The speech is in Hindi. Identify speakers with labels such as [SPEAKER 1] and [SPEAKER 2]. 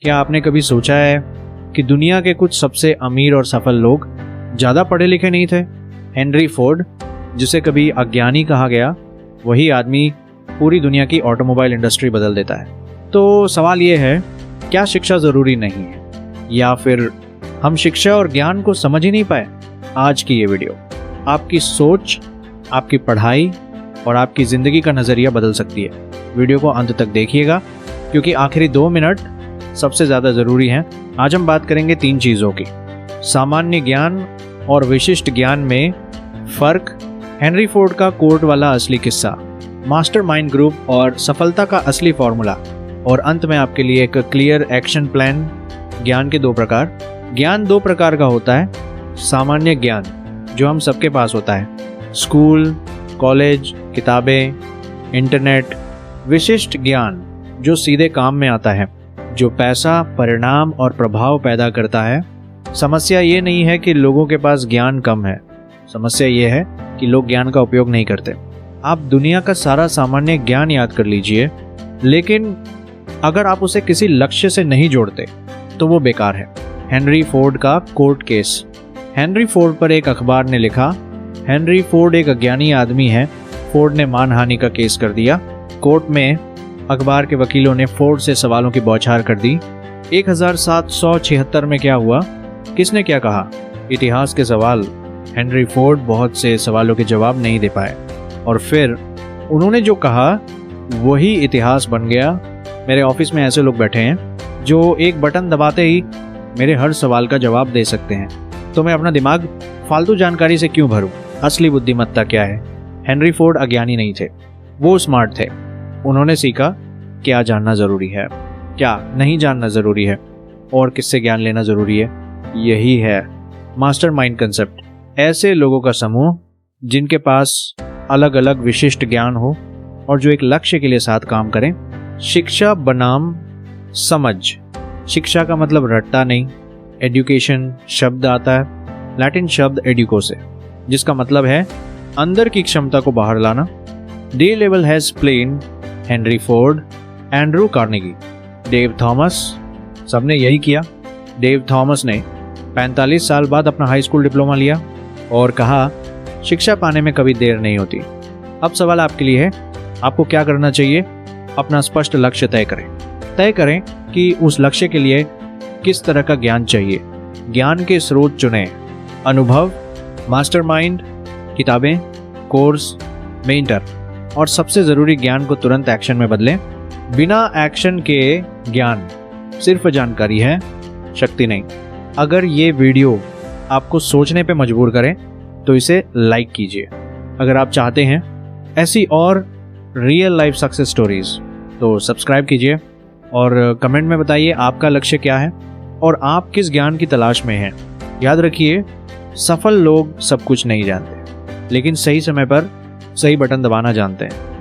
[SPEAKER 1] क्या आपने कभी सोचा है कि दुनिया के कुछ सबसे अमीर और सफल लोग ज़्यादा पढ़े लिखे नहीं थे? हेनरी फोर्ड, जिसे कभी अज्ञानी कहा गया, वही आदमी पूरी दुनिया की ऑटोमोबाइल इंडस्ट्री बदल देता है। तो सवाल ये है, क्या शिक्षा ज़रूरी नहीं है, या फिर हम शिक्षा और ज्ञान को समझ ही नहीं पाए? आज की ये वीडियो आपकी सोच, आपकी पढ़ाई और आपकी ज़िंदगी का नज़रिया बदल सकती है। वीडियो को अंत तक देखिएगा, क्योंकि आखिरी 2 मिनट सबसे ज़्यादा ज़रूरी हैं। आज हम बात करेंगे 3 चीज़ों की: सामान्य ज्ञान और विशिष्ट ज्ञान में फ़र्क, हेनरी फोर्ड का कोर्ट वाला असली किस्सा, मास्टरमाइंड ग्रुप और सफलता का असली फॉर्मूला, और अंत में आपके लिए एक क्लियर एक्शन प्लान। ज्ञान के 2 प्रकार। ज्ञान 2 प्रकार का होता है: सामान्य ज्ञान, जो हम सबके पास होता है, स्कूल, कॉलेज, किताबें, इंटरनेट। विशिष्ट ज्ञान, जो सीधे काम में आता है, जो पैसा, परिणाम और प्रभाव पैदा करता है। समस्या ये नहीं है कि लोगों के पास ज्ञान कम है, समस्या ये है कि लोग ज्ञान का उपयोग नहीं करते। आप दुनिया का सारा सामान्य ज्ञान याद कर लीजिए, लेकिन अगर आप उसे किसी लक्ष्य से नहीं जोड़ते तो वो बेकार है। हेनरी फोर्ड का कोर्ट केस। हेनरी फोर्ड पर एक अखबार ने लिखा, हेनरी फोर्ड एक अज्ञानी आदमी है। फोर्ड ने मानहानि का केस कर दिया। कोर्ट में अखबार के वकीलों ने फोर्ड से सवालों की बौछार कर दी। 1776 में क्या हुआ, किसने क्या कहा? इतिहास के सवाल। हेनरी फोर्ड बहुत से सवालों के जवाब नहीं दे पाए, और फिर उन्होंने जो कहा वही इतिहास बन गया। मेरे ऑफिस में ऐसे लोग बैठे हैं जो एक बटन दबाते ही मेरे हर सवाल का जवाब दे सकते हैं। तो मैं अपना दिमाग फालतू जानकारी से क्यों भरूं? असली बुद्धिमत्ता क्या है? हेनरी फोर्ड अज्ञानी नहीं थे, वो स्मार्ट थे। उन्होंने सीखा क्या जानना ज़रूरी है, क्या नहीं जानना ज़रूरी है, और किससे ज्ञान लेना ज़रूरी है। यही है मास्टरमाइंड कंसेप्ट। ऐसे लोगों का समूह जिनके पास अलग अलग विशिष्ट ज्ञान हो और जो एक लक्ष्य के लिए साथ काम करें। शिक्षा बनाम समझ। शिक्षा का मतलब रट्टा नहीं। एजुकेशन शब्द आता है लैटिन शब्द एडुको से, जिसका मतलब है अंदर की क्षमता को बाहर लाना। D level has plain Henry Ford, Andrew Carnegie, Dave Thomas, सबने यही किया। डेव थॉमस ने 45 साल बाद अपना हाई स्कूल डिप्लोमा लिया और कहा, शिक्षा पाने में कभी देर नहीं होती। अब सवाल आपके लिए है, आपको क्या करना चाहिए? अपना स्पष्ट लक्ष्य तय करें कि उस लक्ष्य के लिए किस तरह का ज्ञान चाहिए। ज्ञान के स्रोत चुनें: अनुभव, मास्टरमाइंड, किताबें, कोर्स, मेंटर, और सबसे ज़रूरी, ज्ञान को तुरंत एक्शन में बदलें। बिना एक्शन के ज्ञान सिर्फ जानकारी है, शक्ति नहीं। अगर ये वीडियो आपको सोचने पे मजबूर करे तो इसे लाइक कीजिए। अगर आप चाहते हैं ऐसी और रियल लाइफ सक्सेस स्टोरीज तो सब्सक्राइब कीजिए, और कमेंट में बताइए आपका लक्ष्य क्या है और आप किस ज्ञान की तलाश में हैं। याद रखिए, सफल लोग सब कुछ नहीं जानते, लेकिन सही समय पर सही बटन दबाना जानते हैं।